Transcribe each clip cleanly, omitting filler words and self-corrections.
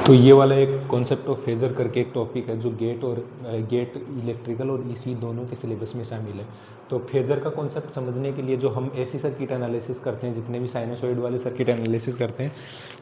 तो ये वाला एक कॉन्सेप्ट ऑफ फेजर करके एक टॉपिक है जो गेट इलेक्ट्रिकल और ईसी दोनों के सिलेबस में शामिल है। तो फेजर का कॉन्सेप्ट समझने के लिए जो हम ऐसी सर्किट एनालिसिस करते हैं, जितने भी साइनसॉइड वाले सर्किट एनालिसिस करते हैं,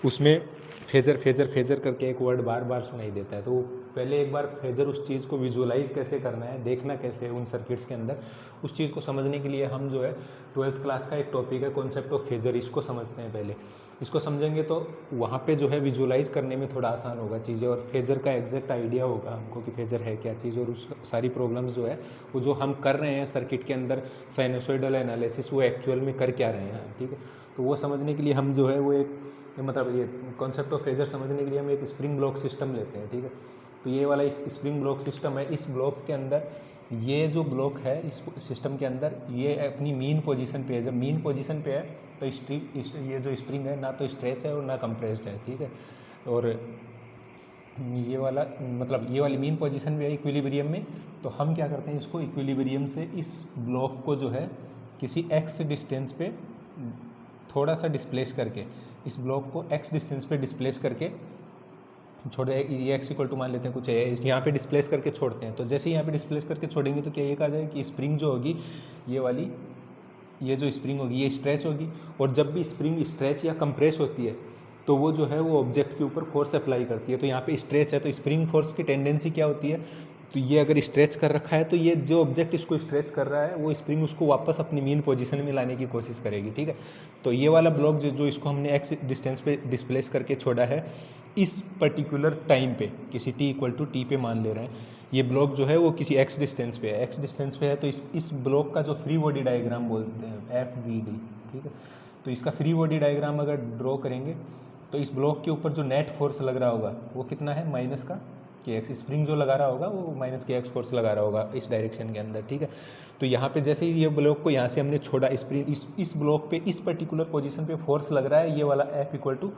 उसमें फेजर फेजर फेजर करके एक वर्ड बार बार सुनाई देता है। तो पहले एक बार फेजर उस चीज़ को विजुअलाइज कैसे करना है, देखना कैसे है उन सर्किट्स के अंदर, उस चीज़ को समझने के लिए हम जो है 12th क्लास का एक टॉपिक है कॉन्सेप्ट ऑफ फेजर, इसको समझते हैं। पहले इसको समझेंगे तो वहाँ पे जो है विजुलाइज करने में थोड़ा आसान होगा चीज़ें, और फेजर का एग्जैक्ट आइडिया होगा हमको कि फेजर है क्या चीज़, और उस सारी प्रॉब्लम्स जो है वो जो हम कर रहे हैं सर्किट के अंदर साइनसॉइडल एनालिसिस, वो एक्चुअल में कर क्या रहे हैं। ठीक है, तो वो समझने के लिए हम जो है वो एक मतलब ये कॉन्सेप्ट ऑफ फेजर समझने के लिए हम एक स्प्रिंग ब्लॉक सिस्टम लेते हैं। ठीक है, तो ये वाला इस स्प्रिंग ब्लॉक सिस्टम है। इस ब्लॉक के अंदर ये जो ब्लॉक है इस सिस्टम के अंदर ये अपनी मीन पोजीशन पे है। जब मीन पोजीशन पे है तो ये जो स्प्रिंग है ना तो स्ट्रेच है और ना कंप्रेस्ड है। ठीक है, और ये वाला मतलब ये वाली मीन पोजीशन पे है इक्विलिब्रियम में। तो हम क्या करते हैं, इसको इक्विलिब्रियम से इस ब्लॉक को जो है किसी एक्स डिस्टेंस पे थोड़ा सा डिस्प्लेस करके, इस ब्लॉक को एक्स डिस्टेंस पे डिस्प्लेस करके छोड़ दे। ये एक्स इक्वल टू मान लेते हैं कुछ है, यहाँ पे डिस्प्लेस करके छोड़ते हैं। तो जैसे ही यहाँ पे डिस्प्लेस करके छोड़ेंगे तो क्या ये कहा जाए कि स्प्रिंग जो होगी ये वाली, ये जो स्प्रिंग होगी ये स्ट्रेच होगी, और जब भी स्प्रिंग स्ट्रेच या कंप्रेस होती है तो वो जो है वो ऑब्जेक्ट के ऊपर फोर्स अप्लाई करती है। तो यहाँ पे स्ट्रेच है तो स्प्रिंग फोर्स की टेंडेंसी क्या होती है, तो ये अगर स्ट्रेच कर रखा है तो ये जो ऑब्जेक्ट इसको स्ट्रेच कर रहा है वो स्प्रिंग उसको वापस अपनी मीन पोजीशन में लाने की कोशिश करेगी। ठीक है, तो ये वाला ब्लॉक जो इसको हमने एक्स डिस्टेंस पे डिस्प्लेस करके छोड़ा है इस पर्टिकुलर टाइम पे, किसी टी इक्वल टू टी पे मान ले रहे हैं, ये ब्लॉक जो है वो किसी एक्स डिस्टेंस पे है। एक्स डिस्टेंस पे है तो इस ब्लॉक का जो फ्री बॉडी डायग्राम बोलते हैं एफ वी डी। ठीक है, तो इसका फ्री बॉडी डायग्राम अगर ड्रॉ करेंगे तो इस ब्लॉक के ऊपर जो नेट फोर्स लग रहा होगा वो कितना है, माइनस का के एक्स। स्प्रिंग जो लगा रहा होगा वो माइनस के एक्स फोर्स लगा रहा होगा इस डायरेक्शन के अंदर। ठीक है, तो यहाँ पे जैसे ही ये ब्लॉक को यहाँ से हमने छोड़ा, स्प्रिंग इस ब्लॉक पे इस पर्टिकुलर पोजीशन पे फोर्स लग रहा है, ये वाला एफ इक्वल टू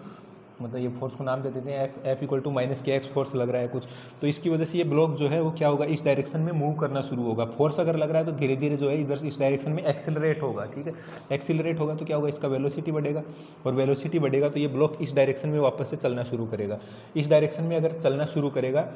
मतलब ये फोर्स को नाम दे देते हैं एफ इक्वल टू माइनस के एक्स फोर्स लग रहा है कुछ। तो इसकी वजह से ये ब्लॉक जो है वो क्या होगा, इस डायरेक्शन में मूव करना शुरू होगा। फोर्स अगर लग रहा है तो धीरे धीरे जो है इधर इस डायरेक्शन में एक्सेलरेट होगा। ठीक है, एक्सेलरेट होगा तो क्या होगा, इसका वेलोसिटी बढ़ेगा, और वेलोसिटी बढ़ेगा तो ये ब्लॉक इस डायरेक्शन में वापस से चलना शुरू करेगा। इस डायरेक्शन में अगर चलना शुरू करेगा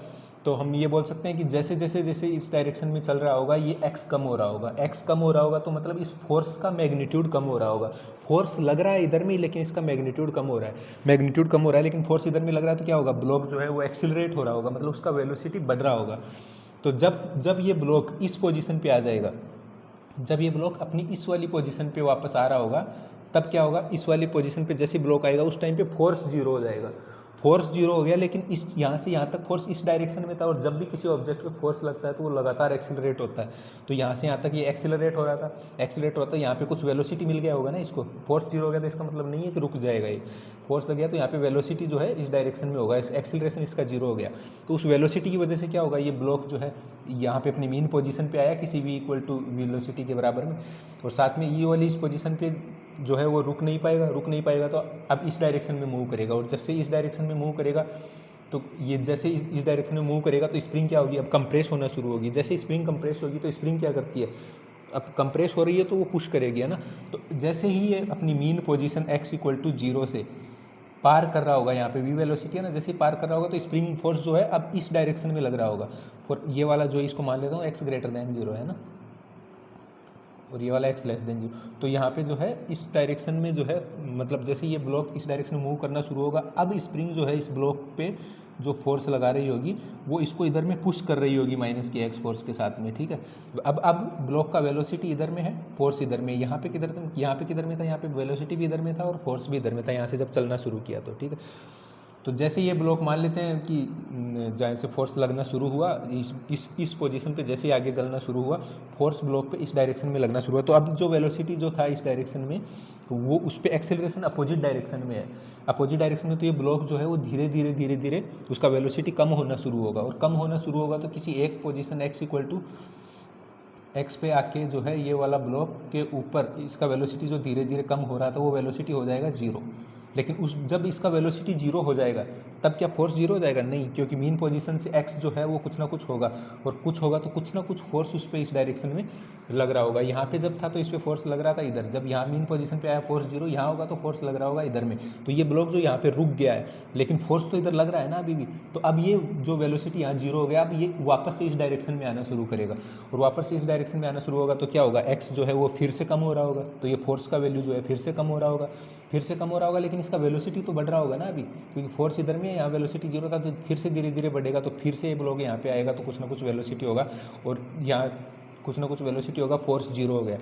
तो हम ये बोल सकते हैं कि जैसे जैसे जैसे इस डायरेक्शन में चल रहा होगा ये एक्स कम हो रहा होगा। एक्स कम हो रहा होगा तो मतलब इस फोर्स का मैग्नीट्यूड कम हो रहा होगा। फोर्स लग रहा है इधर में लेकिन इसका मैग्नीट्यूड कम हो रहा है, मैग्नीट्यूड कम हो रहा है लेकिन फोर्स इधर में लग रहा है, तो क्या होगा, ब्लॉक जो है वो एक्सिलरेट हो रहा होगा, मतलब उसका वेलोसिटी बढ़ रहा होगा। तो जब जब ये ब्लॉक इस पोजीशन पे आ जाएगा, जब ये ब्लॉक अपनी इस वाली पोजीशन पे वापस आ रहा होगा, तब क्या होगा, इस वाली पोजीशन पे जैसे ब्लॉक आएगा उस टाइम पे फोर्स जीरो हो जाएगा। फोर्स जीरो हो गया, लेकिन इस यहाँ से यहाँ तक फोर्स इस डायरेक्शन में था, और जब भी किसी ऑब्जेक्ट पे फोर्स लगता है तो वो लगातार एक्सिलरेट होता है। तो यहाँ से यहाँ तक ये एक्सिलरेट हो रहा था, एक्सिलरेट हो रहा था, यहाँ पे कुछ वेलोसिटी मिल गया होगा ना इसको। फोर्स जीरो हो गया तो इसका मतलब नहीं है कि रुक जाएगा, ये फोर्स लग गया तो यहाँ पे वेलोसिटी जो है इस डायरेक्शन में होगा, इस एक्सिलरेशन इसका जीरो हो गया। तो उस वेलोसिटी की वजह से क्या होगा, ये ब्लॉक जो है यहाँ पे अपनी मीन पोजीशन पे आया किसी v इक्वल टू वेलोसिटी के बराबर में, और साथ में ये वाली इस पोजीशन पे जो है वो रुक नहीं पाएगा तो अब इस डायरेक्शन में मूव करेगा। और जैसे इस डायरेक्शन में मूव करेगा तो ये जैसे इस डायरेक्शन में मूव करेगा तो स्प्रिंग क्या होगी, अब कंप्रेस होना शुरू होगी। जैसे स्प्रिंग कंप्रेस होगी तो स्प्रिंग क्या करती है, अब कंप्रेस हो रही है तो वो पुश करेगी, है ना। तो जैसे ही ये अपनी mean position x equal to zero से पार कर रहा होगा, यहाँ पे v वेलोसिटी है ना, जैसे ही पार कर रहा होगा तो स्प्रिंग फोर्स जो है अब इस डायरेक्शन में लग रहा होगा। फॉर ये वाला जो इसको मान लेता हूँ x ग्रेटर दैन जीरो है ना, और ये वाला x लेस देन जीरो। तो यहाँ पे जो है इस डायरेक्शन में जो है मतलब जैसे ये ब्लॉक इस डायरेक्शन में मूव करना शुरू होगा, अब स्प्रिंग जो है इस ब्लॉक पे जो फोर्स लगा रही होगी वो इसको इधर में पुश कर रही होगी माइनस के एक्स फोर्स के साथ में। ठीक है, अब ब्लॉक का वेलोसिटी इधर में है, फोर्स इधर में, यहाँ पे किधर था, यहाँ पे किधर में था, यहाँ पे वेलोसिटी भी इधर में था और फोर्स भी इधर में था यहाँ से जब चलना शुरू किया तो। ठीक है, तो जैसे ये ब्लॉक मान लेते हैं कि जहाँ से फोर्स लगना शुरू हुआ इस पोजीशन पे, जैसे ही आगे चलना शुरू हुआ फोर्स ब्लॉक पे इस डायरेक्शन में लगना शुरू हुआ, तो अब जो वेलोसिटी जो था इस डायरेक्शन में वो उस पर एक्सेलरेशन अपोजिट डायरेक्शन में है। अपोजिट डायरेक्शन में तो ये ब्लॉक जो है वो धीरे धीरे उसका वेलोसिटी कम होना शुरू होगा, और कम होना शुरू होगा तो किसी एक position x equal to x पे आके जो है ये वाला ब्लॉक के ऊपर इसका वेलोसिटी जो धीरे धीरे कम हो रहा था वो वेलोसिटी हो जाएगा जीरो। लेकिन उस जब इसका वेलोसिटी जीरो हो जाएगा तब क्या फोर्स जीरो हो जाएगा? नहीं, क्योंकि मीन पोजीशन से एक्स जो है वो कुछ ना कुछ होगा, और कुछ होगा तो कुछ ना कुछ फोर्स उस पर इस डायरेक्शन में लग रहा होगा। यहाँ पे जब था तो इस पर फोर्स लग रहा था इधर, जब यहाँ मीन पोजीशन पे आया फोर्स जीरो, यहाँ होगा तो फोर्स लग रहा होगा इधर में। तो ये ब्लॉक जो यहाँ पे रुक गया है, लेकिन फोर्स तो इधर लग रहा है ना अभी भी। तो अब ये जो वेलोसिटी यहाँ जीरो हो गया, अब ये वापस से इस डायरेक्शन में आना शुरू करेगा, और वापस से इस डायरेक्शन में आना शुरू होगा तो क्या होगा? एक्स जो है वो फिर से कम हो रहा होगा, तो ये फोर्स का वैल्यू जो है फिर से कम हो रहा होगा, फिर से कम हो रहा होगा, लेकिन इसका वेलोसिटी तो बढ़ रहा होगा ना अभी, क्योंकि फोर्स इधर में है, यहाँ वेलोसिटी जीरो था, तो फिर से धीरे धीरे बढ़ेगा, तो फिर से ये ब्लॉक यहाँ पे आएगा तो कुछ ना कुछ वेलोसिटी होगा, और यहाँ कुछ ना कुछ वेलोसिटी होगा, फोर्स जीरो हो गया।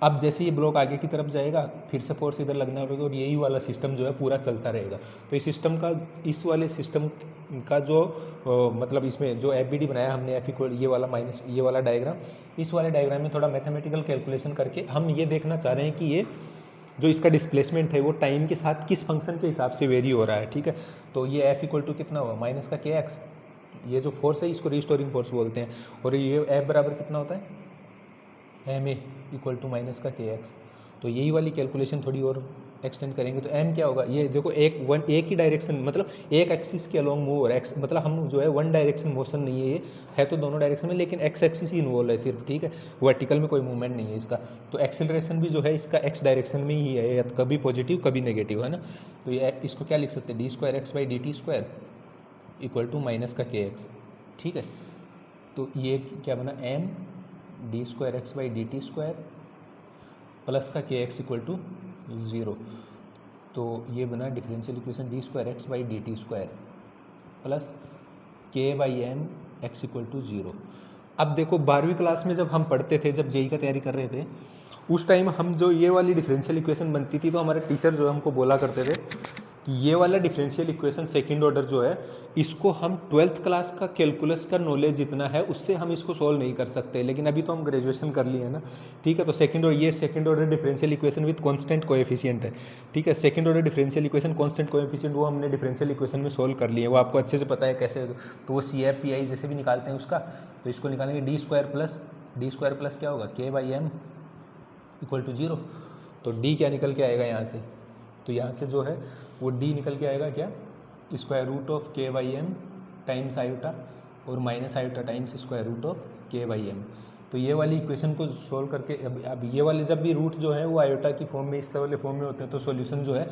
अब जैसे ये ब्लॉक आगे की तरफ जाएगा फिर से फोर्स इधर लगना होगा, और यही वाला सिस्टम जो है पूरा चलता रहेगा। तो इस सिस्टम का, इस वाले सिस्टम का जो मतलब इसमें जो एफ बी डी बनाया हमने, एफ इक्वल ये वाला माइनस ये वाला डायग्राम, इस वाले डायग्राम में थोड़ा मैथमेटिकल कैलकुलेशन करके हम ये देखना चाह रहे हैं कि ये जो इसका डिस्प्लेसमेंट है वो टाइम के साथ किस फंक्शन के हिसाब से वेरी हो रहा है, ठीक है। तो ये एफ इक्वल टू कितना हुआ? माइनस का के एक्स, ये जो फोर्स है इसको रिस्टोरिंग फोर्स बोलते हैं, और ये एफ बराबर कितना होता है? M a equal to minus का के एक्स। तो यही वाली कैलकुलेशन थोड़ी और एक्सटेंड करेंगे तो एम क्या होगा? ये देखो एक ही डायरेक्शन, मतलब एक एक्सिस के अलोंग मूव, और एक्स मतलब हम जो है वन डायरेक्शन मोशन नहीं है, ये है तो दोनों डायरेक्शन में, लेकिन एक्स एक्सिस ही इन्वॉल्व है सिर्फ, ठीक है, वर्टिकल में कोई मूवमेंट नहीं है इसका। तो एक्सेलरेशन भी जो है इसका एक्स डायरेक्शन में ही है, या कभी पॉजिटिव कभी नेगेटिव, है ना। तो ये इसको क्या लिख सकते हैं? D square x by d t square equal to minus का के एक्स, ठीक है। तो ये क्या बना? M d square x by d t square plus का k x equal to zero. तो ये बना differential equation d square x by d t square plus k by m x equal to zero. अब देखो 12वीं class में जब हम पढ़ते थे, जब जेई का तैयारी कर रहे थे, उस टाइम हम जो ये वाली डिफरेंशियल इक्वेशन बनती थी तो हमारे टीचर जो है हमको बोला करते थे कि ये वाला डिफरेंशियल इक्वेशन सेकंड ऑर्डर जो है, इसको हम 12th क्लास का कैलकुलस का नॉलेज जितना है उससे हम इसको सॉल्व नहीं कर सकते, लेकिन अभी तो हम ग्रेजुएशन कर लिए हैं ना, ठीक है। तो second order differential equation with constant coefficient है, ठीक है। Second order differential equation constant coefficient वो हमने डिफरेंशियल इक्वेशन में सोल्व कर लिए, वो आपको अच्छे से पता है कैसे। तो वो सी एफ पी आई जैसे भी निकालते हैं उसका, तो इसको निकालेंगे डी स्क्वायर प्लस क्या होगा? K by m equal to zero. तो डी क्या निकल के आएगा यहाँ से? तो यहाँ से जो है वो डी निकल के आएगा क्या? Square root of k by m times iota, और minus iota times square root of k by m. तो ये वाली इक्वेशन को सोल्व करके अब ये वाले जब भी रूट जो है वो आयोटा की फॉर्म में, इस वाले फॉर्म में होते हैं, तो सॉल्यूशन जो है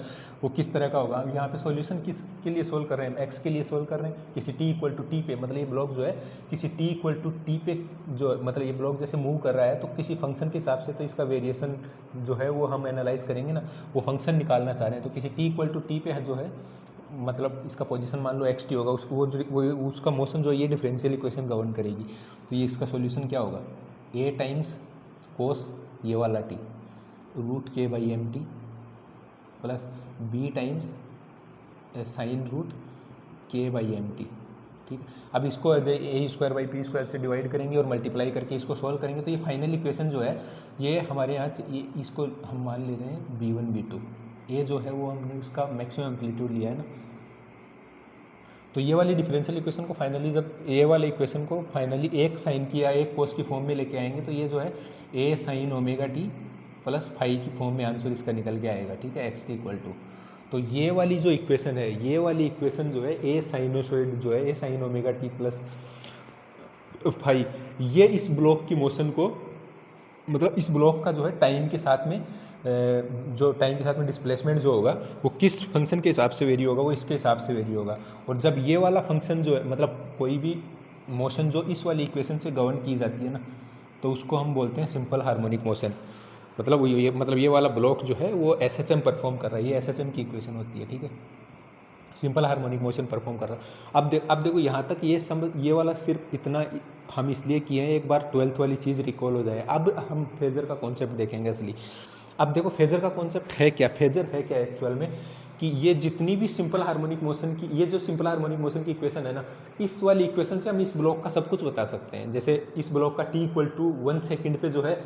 वो किस तरह का होगा? अब यहाँ पे सॉल्यूशन किस के लिए सोल्व कर रहे हैं? एक्स के लिए सोल्व कर रहे हैं, किसी टी इक्वल टू टी पे, मतलब ये ब्लॉक जो है किसी टी इक्वल टू टी पे जो, मतलब ये ब्लॉक जैसे मूव कर रहा है तो किसी फंक्शन के हिसाब से, तो इसका वेरिएशन जो है वो हम एनालाइज करेंगे ना, वो फंक्शन निकालना चाह रहे हैं। तो किसी टी इक्वल टू टी पे जो है, मतलब इसका पोजीशन मान लो एक्स टी होगा, उसको वो उसका मोशन जो है ये डिफरेंशियल इक्वेशन गवर्न करेगी। तो ये इसका सॉल्यूशन क्या होगा? ए टाइम्स कोस ये वाला t root k by m t plus b times sine root k by m t, ठीक है। अब इसको a square by p square से डिवाइड करेंगे और मल्टीप्लाई करके इसको सॉल्व करेंगे, तो ये फाइनल इक्वेशन जो है ये हमारे यहाँ ये इसको हम मान ले रहे हैं B1 B2। ए जो है वो हमने उसका मैक्सिमम एम्पलीट्यूड लिया है ना। तो ये वाली डिफरेंशियल इक्वेशन को फाइनली, जब ए वाले इक्वेशन को फाइनली एक साइन की या एक कोस की फॉर्म में लेके आएंगे, तो ये जो है A sine omega t plus five की फॉर्म में आंसर इसका निकल के आएगा, ठीक है, एक्स टी इक्वल टू। तो ये वाली जो इक्वेशन है, ये वाली इक्वेशन जो है ए साइनोसॉइड जो है, A sine omega t plus five, ये इस ब्लॉक की मोशन को, मतलब इस ब्लॉक का जो है टाइम के साथ में जो टाइम के साथ में डिस्प्लेसमेंट जो होगा वो किस फंक्शन के हिसाब से वेरी होगा, वो इसके हिसाब से वेरी होगा। और जब ये वाला फंक्शन जो है, मतलब कोई भी मोशन जो इस वाली इक्वेशन से गवर्न की जाती है ना, तो उसको हम बोलते हैं सिंपल हार्मोनिक मोशन। मतलब ये वाला ब्लॉक जो है वो एसएचएम परफॉर्म कर रहा है, ये एसएचएम की इक्वेशन होती है, ठीक है, सिंपल हार्मोनिक मोशन परफॉर्म कर रहा है। अब देखो यहाँ तक ये वाला सिर्फ इतना हम इसलिए किए हैं, एक बार 12th वाली चीज़ रिकॉल हो जाए। अब हम फेजर का कॉन्सेप्ट देखेंगे असली। अब देखो फेजर का कॉन्सेप्ट है क्या, फेजर है क्या एक्चुअल में, कि ये जितनी भी सिंपल हार्मोनिक मोशन की, ये जो सिंपल हार्मोनिक मोशन की इक्वेशन है ना, इस वाली इक्वेशन से हम इस ब्लॉक का सब कुछ बता सकते हैं। जैसे इस ब्लॉक का t इक्वल टू 1 सेकेंड पे जो है,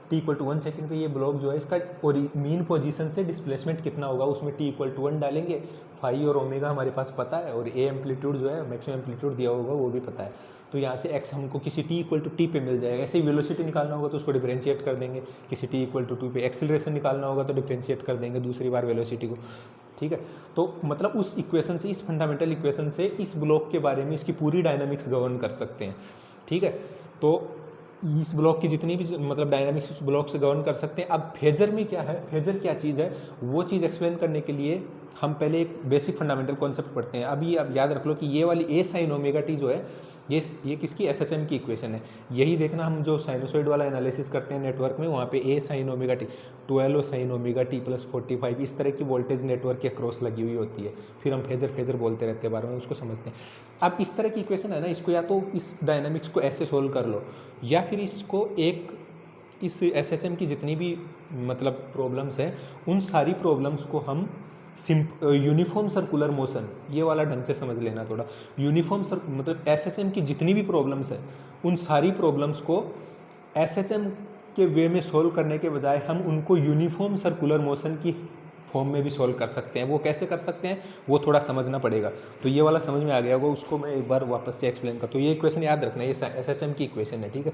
t इक्वल टू 1 सेकेंड पे ये ब्लॉक जो है इसका मीन पोजीशन से डिस्प्लेसमेंट कितना होगा, उसमें t इक्वल टू 1 डालेंगे, फाई और ओमेगा हमारे पास पता है, और ए एम्पलीट्यूड जो है मैक्सिमम एम्पलीट्यूड दिया होगा वो भी पता है। तो यहाँ से x हमको किसी t इक्वल टू टी पे मिल जाएगा। ऐसे ही वेलोसिटी निकालना होगा तो उसको डिफरेंशिएट कर देंगे, किसी t इक्वल टू 2 पे एक्सेलरेशन निकालना होगा तो डिफरेंशिएट कर देंगे दूसरी बार वेलोसिटी को। ठीक है। तो मतलब उस इक्वेशन से, इस फंडामेंटल इक्वेशन से इस ब्लॉक के बारे में इसकी पूरी डायनामिक्स गवर्न कर सकते हैं, ठीक है। तो इस ब्लॉक की जितनी भी मतलब डायनामिक्स उस ब्लॉक से गवर्न कर सकते हैं। अब फेजर में क्या है, फेजर क्या चीज़ है, वो चीज़ एक्सप्लेन करने के लिए हम पहले एक बेसिक फंडामेंटल कॉन्सेप्ट पढ़ते हैं। अभी आप याद रख लो कि ये वाली ए साइन ओमेगा टी जो है ये किसकी, एसएचएम की इक्वेशन है। यही देखना, हम जो साइनोसॉइड वाला एनालिसिस करते हैं नेटवर्क में, वहाँ पे A sine omega t 12 sine omega t plus 45 इस तरह की वोल्टेज नेटवर्क के क्रॉस लगी हुई होती है। फिर हम फेजर बोलते रहते हैं, बार बार उसको समझते हैं। अब इस तरह की इक्वेशन है ना, इसको या तो इस डायनामिक्स को ऐसे सोल्व कर लो, या फिर इसको इस एसएचएम की जितनी भी मतलब प्रॉब्लम्स है, उन सारी प्रॉब्लम्स को हम यूनिफॉर्म सर्कुलर मोशन, ये वाला ढंग से समझ लेना थोड़ा। यूनिफॉर्म मतलब एसएचएम की जितनी भी प्रॉब्लम्स है, उन सारी प्रॉब्लम्स को एसएचएम के वे में सोल्व करने के बजाय हम उनको यूनिफॉर्म सर्कुलर मोशन की फॉर्म में भी सोल्व कर सकते हैं। वो कैसे कर सकते हैं, वो थोड़ा समझना पड़ेगा। तो ये वाला समझ में आ गया होगा, उसको मैं एक बार वापस से एक्सप्लेन करता हूँ। ये इक्वेशन याद रखना, ये एसएचएम की इक्वेशन है, ठीक है।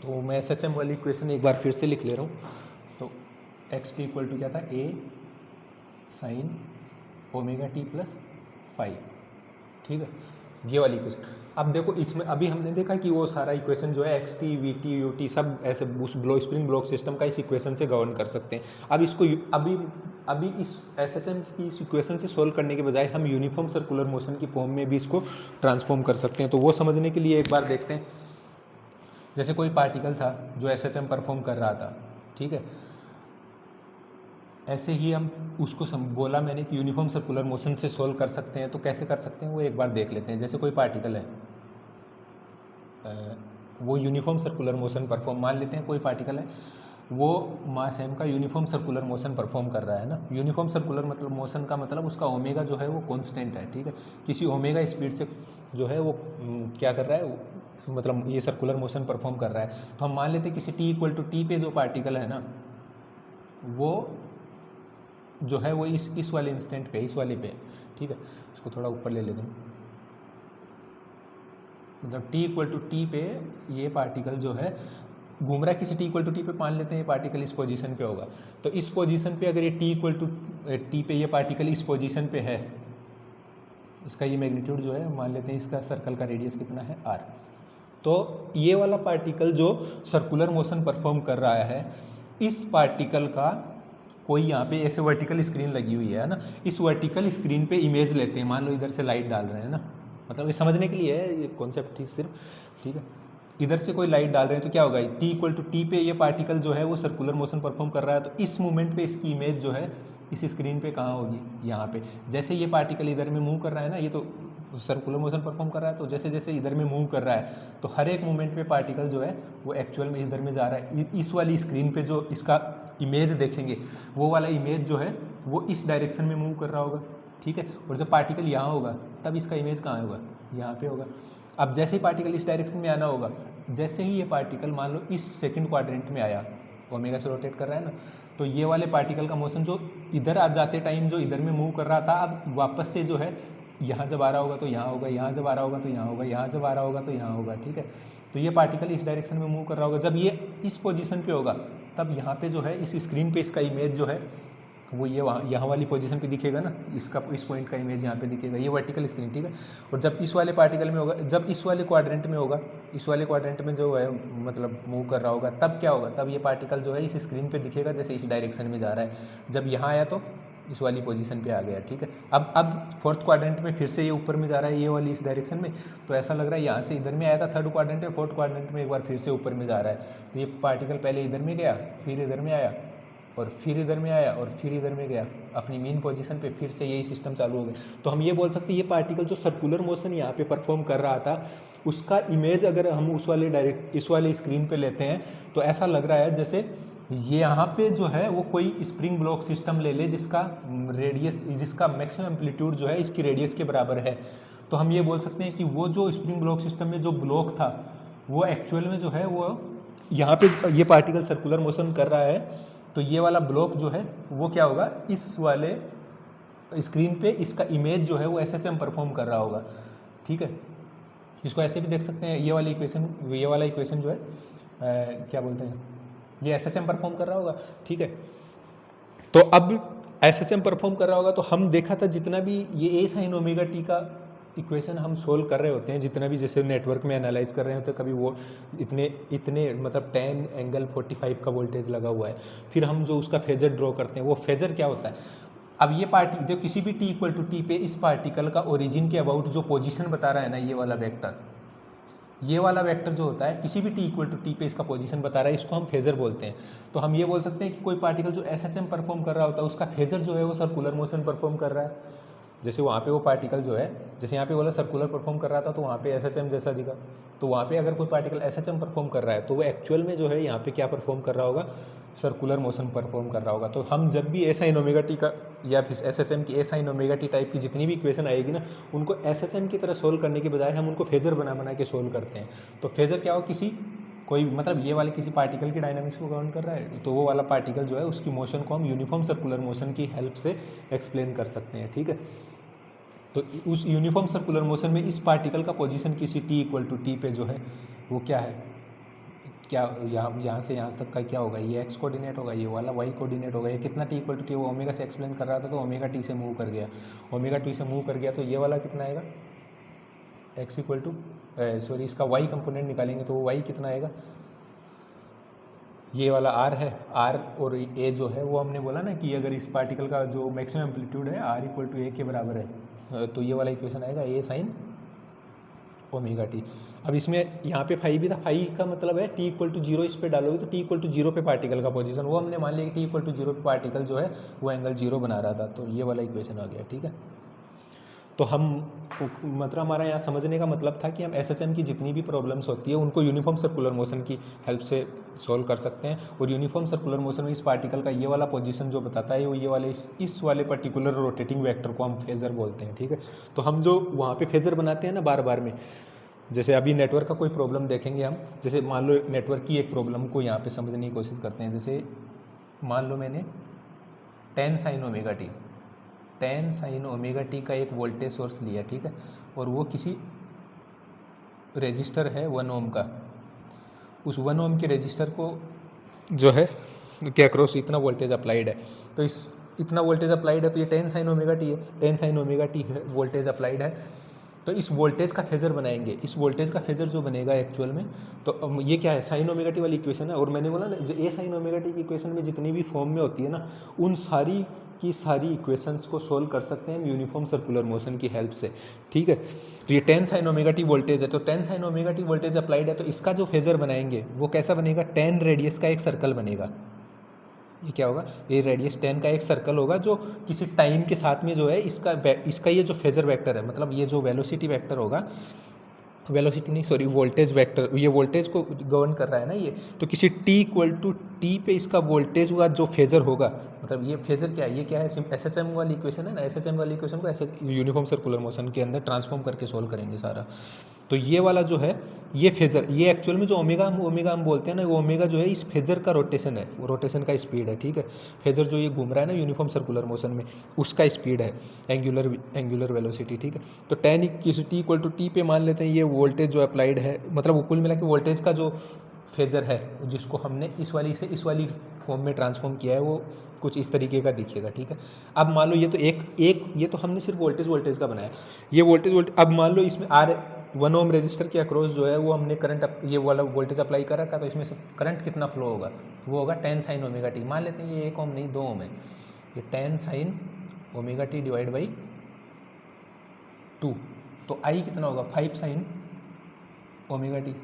तो मैं एसएचएम वाली इक्वेशन एक बार फिर से लिख ले रहा हूँ। तो एक्स टी इक्वल टू क्या था, ए साइन ओमेगा टी प्लस 5, ठीक है, ये वाली इक्वेशन। अब देखो इसमें अभी हमने देखा कि वो सारा इक्वेशन जो है x T V T U T सब ऐसे उस स्प्रिंग ब्लॉक सिस्टम का इस इक्वेशन से गवर्न कर सकते हैं। अब इसको अभी इस एसएचएम की इस इक्वेशन से सोल्व करने के बजाय हम यूनिफॉर्म सर्कुलर मोशन की फॉर्म में भी इसको ट्रांसफॉर्म कर सकते हैं। तो वो समझने के लिए एक बार देखते हैं। जैसे कोई पार्टिकल था जो एसएचएम परफॉर्म कर रहा था, ठीक है, ऐसे ही हम उसको बोला मैंने कि यूनिफॉर्म सर्कुलर मोशन से सोल्व कर सकते हैं। तो कैसे कर सकते हैं वो एक बार देख लेते हैं। जैसे कोई पार्टिकल है, वो यूनिफॉर्म सर्कुलर मोशन परफॉर्म, मान लेते हैं कोई पार्टिकल है, वो मास एम का यूनिफॉर्म सर्कुलर मोशन परफॉर्म कर रहा है ना। यूनिफॉर्म सर्कुलर मतलब मोशन का मतलब उसका ओमेगा जो है वो कांस्टेंट है, ठीक है। किसी ओमेगा स्पीड से जो है वो क्या कर रहा है, मतलब ये सर्कुलर मोशन परफॉर्म कर रहा है। तो हम मान लेते हैं किसी टी इक्वल टू टी पे जो पार्टिकल है ना, वो जो है वो इस वाले इंस्टेंट पे, इस वाले पे, ठीक है, इसको थोड़ा ऊपर ले लेते हैं। मतलब टी इक्वल टू टी पे ये पार्टिकल जो है घूम रहा है, किसी टी इक्वल टू टी पे मान लेते हैं ये पार्टिकल इस पोजीशन पे होगा। तो इस पोजीशन पे अगर ये टी इक्वल टू टी पे ये पार्टिकल इस पोजीशन पे है, इसका ये मैग्नीट्यूड जो है मान लेते हैं, इसका सर्कल का रेडियस कितना है, आर। तो ये वाला पार्टिकल जो सर्कुलर मोशन परफॉर्म कर रहा है, इस पार्टिकल का कोई यहाँ पे ऐसे वर्टिकल स्क्रीन लगी हुई है ना, इस वर्टिकल स्क्रीन पे इमेज लेते हैं। मान लो इधर से लाइट डाल रहे हैं ना, मतलब ये समझने के लिए है, ये कॉन्सेप्ट ही सिर्फ, ठीक है। इधर से कोई लाइट डाल रहे हैं तो क्या होगा, टी इक्वल टू टी पे ये पार्टिकल जो है वो सर्कुलर मोशन परफॉर्म कर रहा है। तो इस मूवमेंट पे इसकी इमेज जो है इस स्क्रीन पे कहाँ होगी, यहाँ पे। जैसे ये पार्टिकल इधर में मूव कर रहा है ना, ये तो सर्कुलर मोशन परफॉर्म कर रहा है, तो जैसे जैसे इधर में मूव कर रहा है तो हर एक मूवमेंट पे पार्टिकल जो है वो एक्चुअल में इधर में जा रहा है। इस वाली स्क्रीन पे जो इसका इमेज देखेंगे, वो वाला इमेज जो है वो इस डायरेक्शन में मूव कर रहा होगा, ठीक है। और जब पार्टिकल यहाँ होगा तब इसका इमेज कहाँ होगा, यहाँ पे होगा। अब जैसे ही पार्टिकल इस डायरेक्शन में आना होगा, जैसे ही ये पार्टिकल मान लो इस सेकंड क्वाड्रेंट में आया, ओमेगा से रोटेट कर रहा है ना, तो ये वाले पार्टिकल का मोशन जो इधर आ जाते टाइम जो इधर में मूव कर रहा था, अब वापस से जो है यहाँ जब आ रहा होगा तो यहाँ होगा, यहाँ जब आ रहा होगा तो यहाँ होगा, यहाँ जब आ रहा होगा तो यहाँ होगा, ठीक है। तो ये पार्टिकल इस डायरेक्शन में मूव कर रहा होगा। जब ये इस पोजीशन पे होगा तब यहाँ पे जो है इस स्क्रीन पे इसका इमेज जो है वो ये यहाँ वाली पोजीशन पे दिखेगा ना, इसका इस पॉइंट का इमेज यहाँ पे दिखेगा, ये वर्टिकल स्क्रीन, ठीक है। और जब इस वाले पार्टिकल में होगा, जब इस वाले क्वाड्रेंट में होगा, इस वाले क्वाड्रेंट में जो है मतलब मूव कर रहा होगा, तब क्या होगा, तब ये पार्टिकल जो है इस स्क्रीन पे दिखेगा जैसे इस डायरेक्शन में जा रहा है। जब यहाँ आया तो इस वाली पोजीशन पे आ गया, ठीक है। अब फोर्थ क्वाड्रेंट में फिर से ये ऊपर में जा रहा है, ये वाली इस डायरेक्शन में, तो ऐसा लग रहा है यहाँ से इधर में आया था थर्ड क्वाड्रेंट में, फोर्थ क्वाड्रेंट में एक बार फिर से ऊपर में जा रहा है। तो ये पार्टिकल पहले इधर में गया, फिर इधर में आया, और फिर इधर में आया, और फिर इधर में गया अपनी मेन पोजीशन पे, फिर से यही सिस्टम चालू हो गया। तो हम ये बोल सकते हैं ये पार्टिकल जो सर्कुलर मोशन यहाँ पे परफॉर्म कर रहा था, उसका इमेज अगर हम उस वाले इस वाले स्क्रीन पे लेते हैं तो ऐसा लग रहा है जैसे ये यहाँ पे जो है वो कोई स्प्रिंग ब्लॉक सिस्टम ले ले जिसका रेडियस, जिसका मैक्सिमम एम्पलीट्यूड जो है इसकी रेडियस के बराबर है। तो हम ये बोल सकते हैं कि वो जो स्प्रिंग ब्लॉक सिस्टम में जो ब्लॉक था वो एक्चुअल में जो है वो यहाँ पे ये पार्टिकल सर्कुलर मोशन कर रहा है, तो ये वाला ब्लॉक जो है वो क्या होगा, इस वाले स्क्रीन पे इसका इमेज जो है वो एसएचएम परफॉर्म कर रहा होगा, ठीक है। इसको ऐसे भी देख सकते हैं, ये वाला इक्वेशन जो है क्या बोलते हैं, ये SHM परफॉर्म कर रहा होगा, ठीक है। तो अब SHM परफॉर्म कर रहा होगा तो हम देखा था जितना भी ये A sin ओमेगा टी का इक्वेशन हम सोल्व कर रहे होते हैं, जितना भी जैसे नेटवर्क में एनालाइज कर रहे होते हैं, कभी वो इतने मतलब 10 एंगल 45 का वोल्टेज लगा हुआ है, फिर हम जो उसका फेजर ड्रॉ करते हैं, वो फेजर क्या होता है। अब ये पार्टी देखो, किसी भी t पे इस पार्टिकल का ओरिजिन के अबाउट जो पोजीशन बता रहा है ना, ये वाला वेक्टर जो होता है, किसी भी t पे इसका पोजीशन बता रहा है, इसको हम फेजर बोलते हैं। तो हम ये बोल सकते हैं कि कोई पार्टिकल जो SHM परफॉर्म कर रहा होता है, उसका फेजर जो है वो सर्कुलर मोशन परफॉर्म कर रहा है। जैसे वहाँ पे वो पार्टिकल जो है, जैसे यहाँ पे वाला सर्कुलर परफॉर्म कर रहा था, तो वहाँ पे SHM जैसा दिखा। तो वहाँ पे अगर कोई पार्टिकल SHM परफॉर्म कर रहा है, तो वो एक्चुअल में जो है यहाँ पे क्या परफॉर्म कर रहा होगा, सर्कुलर मोशन परफॉर्म कर रहा होगा। तो हम जब भी A sin ओमेगा टी का या फिर SHM की A sin omega T type की जितनी भी इक्वेशन आएगी ना, उनको SHM की तरह सोल्व करने के बजाय हम उनको फेजर बना के सोल्व करते हैं। तो फेजर क्या हो, कोई मतलब ये वाले किसी पार्टिकल की डायनामिक्स को गवर्न कर रहा है, तो वो वाला पार्टिकल जो है उसकी मोशन को हम यूनिफॉर्म सर्कुलर मोशन की हेल्प से एक्सप्लेन कर सकते हैं, ठीक है। तो उस यूनिफॉर्म सर्कुलर मोशन में इस पार्टिकल का पोजीशन किसी t पे जो है वो क्या है, क्या यहाँ से यहाँ तक का क्या होगा, ये x कोऑर्डिनेट होगा, ये वाला y कोऑर्डिनेट होगा। ये कितना t वो ओमेगा से एक्सप्लेन कर रहा था, तो ओमेगा t से मूव कर गया, तो ये वाला कितना आएगा, x इक्वल टू इसका y कंपोनेंट निकालेंगे तो वो y कितना आएगा, ये वाला r है, r और a जो है वो हमने बोला ना कि अगर इस पार्टिकल का जो मैक्सिमम एम्पलीट्यूड है r इक्वल टू a के बराबर है, तो ये वाला इक्वेशन आएगा a sin ओमेगा टी। अब इसमें यहाँ पे फाई भी था, फाई का मतलब है t इक्वल टू 0, इस पे डालोगे तो t इक्वल टू 0 पे पार्टिकल का पोजीशन, वो हमने मान लिया कि t इक्वल टू 0 पे पार्टिकल जो है वो एंगल 0 बना रहा था, तो ये वाला इक्वेशन आ गया, ठीक है। तो हम मतलब हमारा यहाँ समझने का मतलब था कि हम SHM की जितनी भी प्रॉब्लम्स होती है उनको यूनिफॉर्म सर्कुलर मोशन की हेल्प से सॉल्व कर सकते हैं। और यूनिफॉर्म सर्कुलर मोशन में इस पार्टिकल का ये वाला पोजीशन जो बताता है, वो ये वाले इस वाले पर्टिकुलर रोटेटिंग वेक्टर को हम फेजर बोलते हैं, ठीक है। तो हम जो वहाँ पे फेजर बनाते हैं ना बार बार में, जैसे अभी नेटवर्क का कोई प्रॉब्लम देखेंगे हम, जैसे मान लो नेटवर्क की एक प्रॉब्लम को यहाँ पे समझने की कोशिश करते हैं। जैसे मान लो मैंने 10 sin ओमेगा टी का एक वोल्टेज सोर्स लिया, ठीक है, और वो किसी रेजिस्टर है 1 ओम का, उस 1 ओम के रेजिस्टर को जो है के अक्रॉस इतना वोल्टेज अप्लाइड है, तो इस इतना वोल्टेज अप्लाइड है, तो ये 10 sin ओमेगा टी है, 10 sin ओमेगा टी है वोल्टेज अप्लाइड है। तो इस वोल्टेज का फेजर बनाएंगे, इस वोल्टेज का फेजर जो बनेगा एक्चुअल में, तो ये क्या है, साइन ओमेगा टी वाली इक्वेशन है। और मैंने बोला ना, जो ए साइन ओमेगा टी की इक्वेशन में जितनी भी फॉर्म में होती है ना, उन सारी की सारी इक्वेशंस को सोल्व कर सकते हैं हम यूनिफॉर्म सर्कुलर मोशन की हेल्प से, ठीक है। तो ये 10 sin ओमेगा टी वोल्टेज है, तो 10 sin omega T voltage applied है, तो इसका जो फेजर बनाएंगे वो कैसा बनेगा, 10 रेडियस का एक सर्कल बनेगा। ये क्या होगा, ये रेडियस 10 का एक सर्कल होगा जो किसी टाइम के साथ में जो है इसका ये जो फेजर वेक्टर है, मतलब ये जो वेलोसिटी वेक्टर होगा, वोल्टेज वेक्टर, ये वोल्टेज को गवर्न कर रहा है ना ये, तो किसी t इक्वल टू टी पे इसका वोल्टेज का जो फेजर होगा, मतलब ये फेजर क्या है, ये क्या है, SHM वाली इक्वेशन है ना, SHM वाली इक्वेशन को यूनिफॉर्म सर्कुलर मोशन के अंदर ट्रांसफॉर्म करके सोल्व करेंगे सारा। तो ये वाला जो है ये फेजर, ये एक्चुअल में जो ओमेगा हम बोलते हैं ना, वो ओमेगा जो है इस फेजर का रोटेशन है, वो रोटेशन का स्पीड है, ठीक है। फेजर जो ये घूम रहा है ना यूनिफॉर्म सर्कुलर मोशन में, उसका स्पीड है, एंगुलर वेलोसिटी, ठीक है। तो 10 किसी t इक्वल टू टी पे मान लेते हैं ये वोल्टेज जो अप्लाइड है, मतलब वो कुल मिला के वोल्टेज का जो फेजर है, जिसको हमने इस वाली फॉर्म में ट्रांसफॉर्म किया है, वो कुछ इस तरीके का दिखेगा, ठीक है। अब मान लो ये तो ये तो हमने सिर्फ वोल्टेज का बनाया, ये वोल्टेज। अब मान लो इसमें 1 ओम रेजिस्टर के अक्रॉस जो है वो हमने करंट ये वाला वोल्टेज अप्लाई कर रखा, तो इसमें से करंट कितना फ्लो होगा, वो होगा 10 sin ओमेगा टी। मान लेते हैं ये 1 ओम नहीं 2 ओम है, ये 10 sin omega T divide by 2, तो आई कितना होगा 5 sin omega T,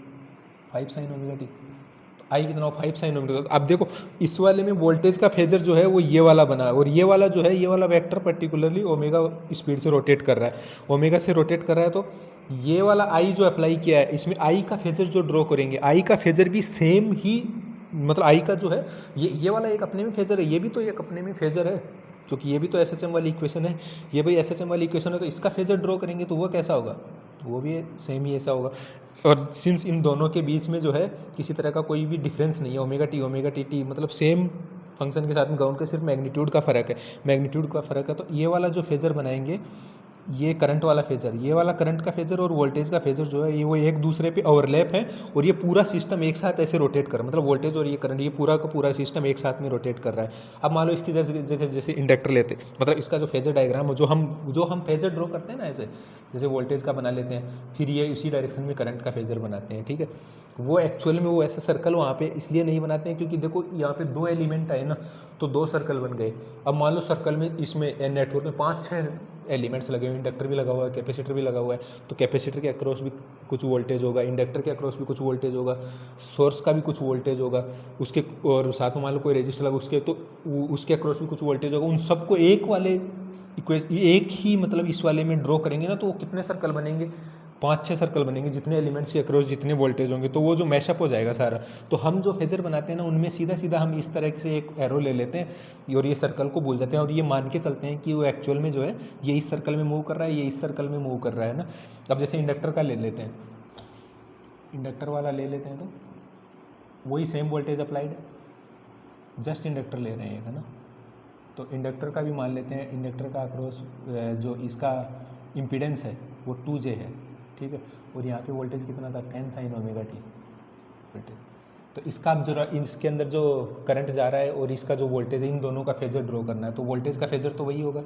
5 sin omega T, तो आई कितना होगा 5 sin ओमेगा टी। अब देखो इस वाले में वोल्टेज का फेजर जो है वो ये वाला बना है, और ये वाला जो है ये वाला वेक्टर पर्टिकुलरली ओमेगा स्पीड से रोटेट कर रहा है, ओमेगा से रोटेट कर रहा है। तो ये वाला आई जो अप्लाई किया है, इसमें आई का फेजर जो ड्रॉ करेंगे, आई का फेजर भी सेम ही, मतलब आई का जो है ये वाला एक अपने में फेजर है, ये भी तो एक अपने में फेजर है, क्योंकि ये भी तो SHM वाली इक्वेशन है, ये भाई SHM वाली इक्वेशन है, तो इसका फेजर ड्रॉ करेंगे तो वो कैसा होगा, वो भी सेम ही ऐसा होगा। और सिंस इन दोनों के बीच में जो है किसी तरह का कोई भी डिफरेंस नहीं है, ओमेगा टी मतलब सेम फंक्शन के साथ में गाउंड के सिर्फ मैग्नीट्यूड का फ़र्क है, तो ये वाला जो फेजर बनाएंगे ये करंट वाला फेजर, ये वाला करंट का फेजर और वोल्टेज का फेजर जो है ये वो एक दूसरे पे ओवरलैप है, और ये पूरा सिस्टम एक साथ ऐसे रोटेट कर, मतलब वोल्टेज और ये करंट ये पूरा का पूरा सिस्टम एक साथ में रोटेट कर रहा है। अब मान लो इसकी जगह जैसे इंडक्टर लेते, मतलब इसका जो फेजर डायग्राम है, जो हम फेजर ड्रॉ करते हैं ना ऐसे, जैसे वोल्टेज का बना लेते हैं, फिर ये उसी डायरेक्शन में करंट का फेजर बनाते हैं, ठीक है। वो एक्चुअल में वो ऐसा सर्कल वहाँ पे इसलिए नहीं बनाते हैं क्योंकि देखो यहाँ पे 2 एलिमेंट आए ना, तो 2 सर्कल बन गए। अब मान लो सर्कल में इसमें नेटवर्क में 5-6 एलिमेंट्स लगे हुए, इंडक्टर भी लगा हुआ है, कैपेसिटर भी लगा हुआ है, तो कैपेसिटर के अक्रॉस भी कुछ वोल्टेज होगा, इंडक्टर के अक्रॉस भी कुछ वोल्टेज होगा, सोर्स का भी कुछ वोल्टेज होगा उसके, और साथ में मान लो कोई रजिस्टर लगा उसके, तो उसके अक्रॉस भी कुछ वोल्टेज होगा। उन सबको एक ही मतलब इस वाले में ड्रॉ करेंगे ना, तो वो कितने सर्कल बनेंगे, 5-6 सर्कल बनेंगे, जितने एलिमेंट्स के अक्रॉस जितने वोल्टेज होंगे, तो वो जो मैशअप हो जाएगा सारा। तो हम जो फेजर बनाते हैं ना, उनमें सीधा सीधा हम इस तरह से एक एरो ले लेते हैं और ये सर्कल को भूल जाते हैं, और ये मान के चलते हैं कि वो एक्चुअल में जो है ये इस सर्कल में मूव कर रहा है, ये इस सर्कल में मूव कर रहा है ना। अब जैसे इंडक्टर का ले लेते हैं, इंडक्टर वाला ले लेते हैं, तो वही सेम वोल्टेज अप्लाइड है, जस्ट इंडक्टर ले रहे हैं है ना। तो इंडक्टर का भी मान लेते हैं, इंडक्टर का अक्रॉस जो इसका इम्पीडेंस है वो 2J है, ठीक है, और यहाँ पे वोल्टेज कितना था, 10 sin ओमेगा टी वोल्टेज। तो इसका अब जरा इसके अंदर जो करंट जा रहा है और इसका जो वोल्टेज है, इन दोनों का फेजर ड्रॉ करना है। तो वोल्टेज का फेजर तो वही होगा,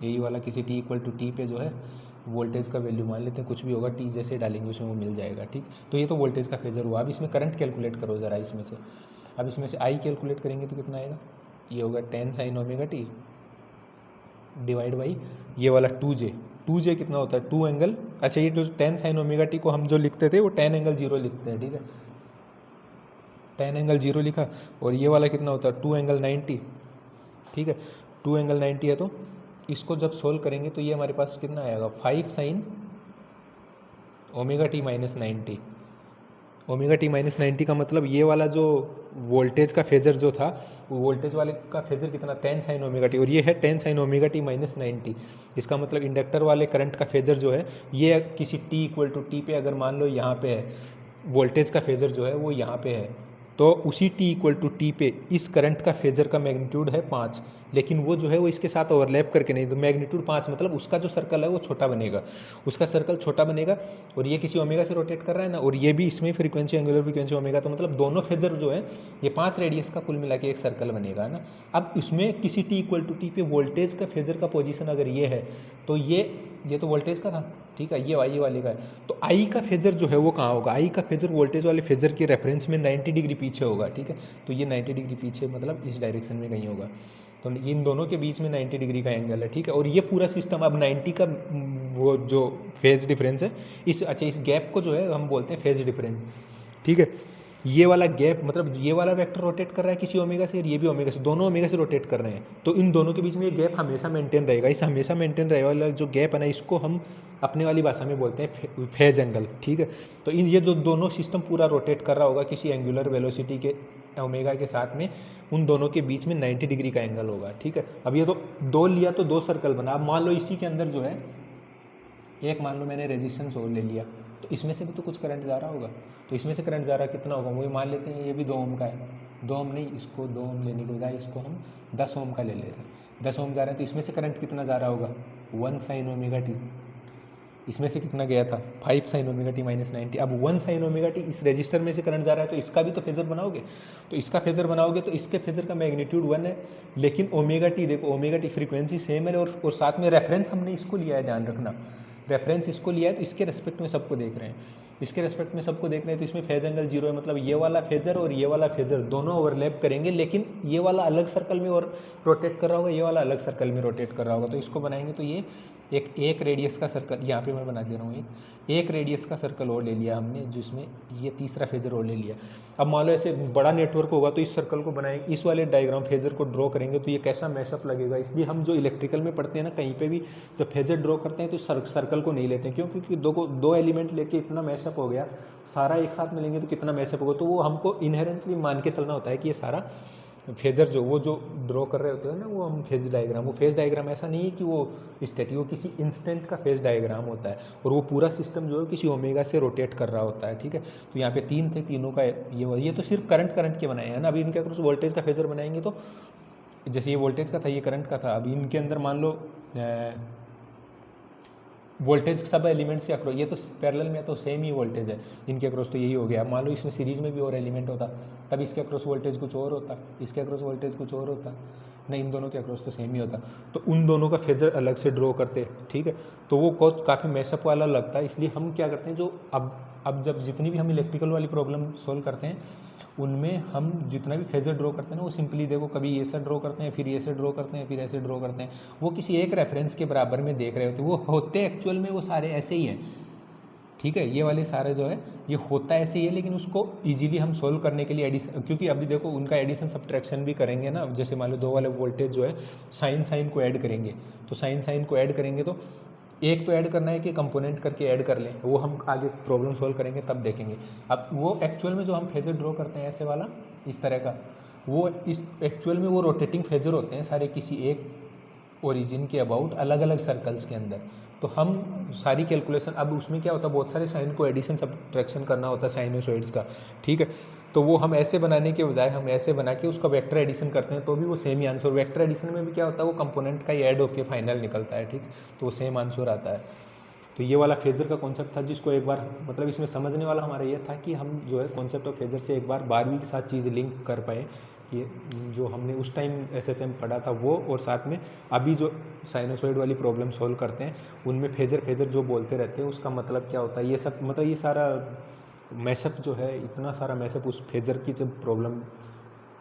यही वाला किसी t इक्वल टू टी पे जो है वोल्टेज का वैल्यू मान लेते हैं, कुछ भी होगा t जैसे डालेंगे उसमें वो मिल जाएगा, ठीक। तो ये तो वोल्टेज का फेजर हुआ। अब इसमें करंट कैलकुलेट करो ज़रा इसमें से। अब इसमें से I कैलकुलेट करेंगे तो कितना आएगा, ये होगा 10 sin omega T divide by ये वाला 2J कितना होता है 2 एंगल, अच्छा ये जो 10 sin ओमेगा टी को हम जो लिखते थे वो 10 एंगल 0 लिखते हैं, ठीक है, 10 एंगल 0 लिखा, और ये वाला कितना होता है 2 एंगल 90, ठीक है, 2 एंगल 90 है। तो इसको जब सोल्व करेंगे तो ये हमारे पास कितना आएगा 5 sin omega T minus 90। Omega T minus 90 का मतलब ये वाला जो वोल्टेज का फेजर जो था, वो वोल्टेज वाले का फेजर कितना 10 sin ओमेगा टी, और ये है 10 sin ओमेगा टी माइनस 90। इसका मतलब इंडक्टर वाले करंट का फेजर जो है ये किसी t इक्वल टू टी पे अगर मान लो यहाँ पे है, वोल्टेज का फेजर जो है वो यहाँ पे है, तो उसी t इक्वल टू टी पे इस करंट का फेजर का मैग्नीट्यूड है 5, लेकिन वो जो है वो इसके साथ ओवरलैप करके नहीं, तो मैग्नीट्यूड 5 मतलब उसका जो सर्कल है वो छोटा बनेगा, उसका सर्कल छोटा बनेगा, और ये किसी ओमेगा से रोटेट कर रहा है ना, और ये भी इसमें फ्रीक्वेंसी एंगुलर फ्रीक्वेंसी ओमेगा, तो मतलब दोनों फेजर जो है ये 5 रेडियस का कुल मिला के एक सर्कल बनेगा ना। अब इसमें किसी t इक्वल टू टी पे वोल्टेज का फेजर का पोजीशन अगर ये है, तो ये तो वोल्टेज का था, ठीक है, ये आई वाले का है, तो आई का फेजर जो है वो कहाँ होगा, आई का फेजर वोल्टेज वाले फेजर के रेफरेंस में 90 डिग्री पीछे होगा, ठीक है, तो ये 90 डिग्री पीछे मतलब इस डायरेक्शन में कहीं होगा, तो इन दोनों के बीच में 90 डिग्री का एंगल है, ठीक है। और ये पूरा सिस्टम अब 90 का वो जो फेज डिफरेंस है इस गैप को जो है हम बोलते हैं फेज डिफरेंस, ठीक है। ये वाला गैप मतलब ये वाला वेक्टर रोटेट कर रहा है किसी ओमेगा से, और ये भी ओमेगा से, दोनों ओमेगा से रोटेट कर रहे हैं, तो इन दोनों के बीच में ये गैप हमेशा मेंटेन रहेगा। इस हमेशा मेंटेन रहे वाला जो गैप है ना, इसको हम अपने वाली भाषा में बोलते हैं फेज एंगल, ठीक है। तो ये जो दोनों सिस्टम पूरा रोटेट कर रहा होगा किसी एंगुलर वेलोसिटी के ओमेगा के साथ में, उन दोनों के बीच में 90 डिग्री का एंगल होगा, ठीक है। अब ये तो 2 लिया तो 2 सर्कल बना। अब मान लो इसी के अंदर जो है एक मान लो मैंने रेजिस्टेंस और ले लिया, तो इसमें से भी तो कुछ करंट जा रहा होगा, तो इसमें से करंट जा रहा कितना होगा, वही मान लेते हैं ये भी 2 ओम का है, 2 ओम नहीं, इसको 2 ओम लेने के बजाय इसको हम 10 ओम का ले रहे हैं, 10 ओम जा रहे हैं, तो इसमें से करंट कितना जा रहा होगा 1 sin ओमेगा टी, इसमें से कितना गया था 5 sin ओमेगा टी माइनस 90। अब 1 sin ओमेगा टी इस रजिस्टर में से करंट जा रहा है, तो इसका भी तो फेजर बनाओगे, तो इसका फेजर बनाओगे तो इसके फेजर का मैग्नीट्यूड 1 है, लेकिन ओमेगा टी देखो, ओमेगा टी फ्रीक्वेंसी सेम है, और साथ में रेफरेंस हमने इसको लिया है, ध्यान रखना रेफरेंस इसको लिया है, तो इसके रेस्पेक्ट में सबको देख रहे हैं, इसके रेस्पेक्ट में सबको देख रहे हैं, तो इसमें फेज एंगल 0 है, मतलब ये वाला फेजर और ये वाला फेजर दोनों ओवरलैप करेंगे, लेकिन ये वाला अलग सर्कल में और रोटेट कर रहा होगा, ये वाला अलग सर्कल में रोटेट कर रहा होगा, तो इसको बनाएंगे तो ये एक रेडियस का सर्कल, यहाँ पे मैं बना दे रहा हूँ एक रेडियस का सर्कल और ले लिया हमने, जिसमें ये तीसरा फेजर और ले लिया। अब मान लो ऐसे बड़ा नेटवर्क होगा तो इस सर्कल को बनाएंगे, इस वाले डायग्राम फेजर को ड्रॉ करेंगे तो ये कैसा मैशअप लगेगा। इसलिए हम जो इलेक्ट्रिकल में पढ़ते हैं ना, कहीं पे भी जब फेजर ड्रॉ करते हैं तो सर्कल को नहीं लेते हैं, क्यों, क्योंकि दो एलिमेंट लेके इतना मैशअप हो गया, सारा एक साथ मिलेंगे तो कितना मैशअप होगा, तो वो हमको इनहेरेंटली मान के चलना होता है कि ये सारा फेजर जो ड्रॉ कर रहे होते हैं ना, वो हम फेज डायग्राम, वो फेज डायग्राम ऐसा नहीं है कि वो स्टैटिक, वो किसी इंस्टेंट का फेज डायग्राम होता है, और वो पूरा सिस्टम जो है किसी ओमेगा से रोटेट कर रहा होता है, ठीक है। तो यहाँ पे 3 थे, तीनों का ये तो सिर्फ करंट के बनाए हैं ना। अभी इनके अगर वोल्टेज का फेजर बनाएंगे तो जैसे ये वोल्टेज का था, ये करंट का था, अभी इनके अंदर मान लो वोल्टेज सब एलिमेंट्स के अक्रॉस, ये तो पैरेलल में तो सेम ही वोल्टेज है इनके अक्रॉस, तो यही हो गया। मान लो इसमें सीरीज में भी और एलिमेंट होता तब इसके अक्रॉस वोल्टेज कुछ और होता, इसके अक्रॉस वोल्टेज कुछ और होता, नहीं इन दोनों के अक्रॉस तो सेम ही होता, तो उन दोनों का फेजर अलग से ड्रॉ करते, ठीक है। तो वो काफ़ी मैसअप वाला लगता है, इसलिए हम क्या करते हैं, जो अब जब जितनी भी हम इलेक्ट्रिकल वाली प्रॉब्लम सोल्व करते हैं उनमें हम जितना भी फेजर ड्रॉ करते हैं ना, वो सिंपली देखो कभी ये ऐसा ड्रॉ करते हैं, फिर ये ऐसे ड्रॉ करते हैं, फिर ऐसे ड्रॉ करते हैं, वो किसी एक रेफरेंस के बराबर में देख रहे होते हैं, वो होते एक्चुअल में वो सारे ऐसे ही हैं, ठीक है। ये वाले सारे जो है ये होता ऐसे ही है, लेकिन उसको इजीली हम सोल्व करने के लिए एडिशन, क्योंकि अभी देखो उनका एडिशन सब्ट्रैक्शन भी करेंगे ना, जैसे मान लो दो वाले वोल्टेज जो है साइन को ऐड करेंगे, तो साइन को ऐड करेंगे तो एक तो ऐड करना है कि कंपोनेंट करके ऐड कर लें, वो हम आगे प्रॉब्लम सोल्व करेंगे तब देखेंगे। अब वो एक्चुअल में जो हम फेजर ड्रॉ करते हैं ऐसे वाला इस तरह का, वो इस एक्चुअल में वो रोटेटिंग फेजर होते हैं सारे किसी एक ओरिजिन के अबाउट अलग अलग सर्कल्स के अंदर। तो हम सारी कैलकुलेशन, अब उसमें क्या होता है, बहुत सारे साइन को एडिशन सब्ट्रैक्शन करना होता है साइनोसॉइड्स का, ठीक है। तो वो हम ऐसे बनाने के बजाय हम ऐसे बना के उसका वेक्टर एडिशन करते हैं, तो भी वो सेम ही आंसर, वेक्टर एडिशन में भी क्या होता है, वो कंपोनेंट का ही ऐड होकर फाइनल निकलता है, ठीक, तो वो सेम आंसर आता है। तो ये वाला फेजर का कॉन्सेप्ट था, जिसको एक बार मतलब इसमें समझने वाला हमारा ये था कि हम जो है कॉन्सेप्ट ऑफ फेजर से एक बार 12वीं के साथ चीज़ लिंक कर पाए, ये जो हमने उस टाइम एसएचएम पढ़ा था वो, और साथ में अभी जो साइनोसॉइड वाली प्रॉब्लम सॉल्व करते हैं उनमें फेजर जो बोलते रहते हैं उसका मतलब क्या होता है, ये सब मतलब ये सारा मैशअप जो है, इतना सारा मैशअप उस फेजर की जब प्रॉब्लम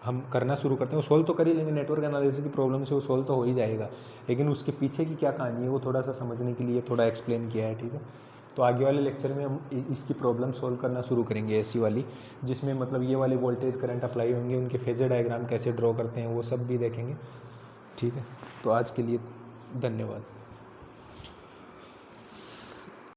हम करना शुरू करते हैं, वो सोल्व तो कर ही लेंगे, नेटवर्क एनालिसिस की प्रॉब्लम से वो सोल्व तो हो ही जाएगा, लेकिन उसके पीछे की क्या कहानी है वो थोड़ा सा समझने के लिए थोड़ा एक्सप्लेन किया है, ठीक है। तो आगे वाले लेक्चर में हम इसकी प्रॉब्लम सोल्व करना शुरू करेंगे ऐसी वाली, जिसमें मतलब ये वाले वोल्टेज करंट अप्लाई होंगे, उनके फेजर डायग्राम कैसे ड्रॉ करते हैं वो सब भी देखेंगे, ठीक है। तो आज के लिए धन्यवाद।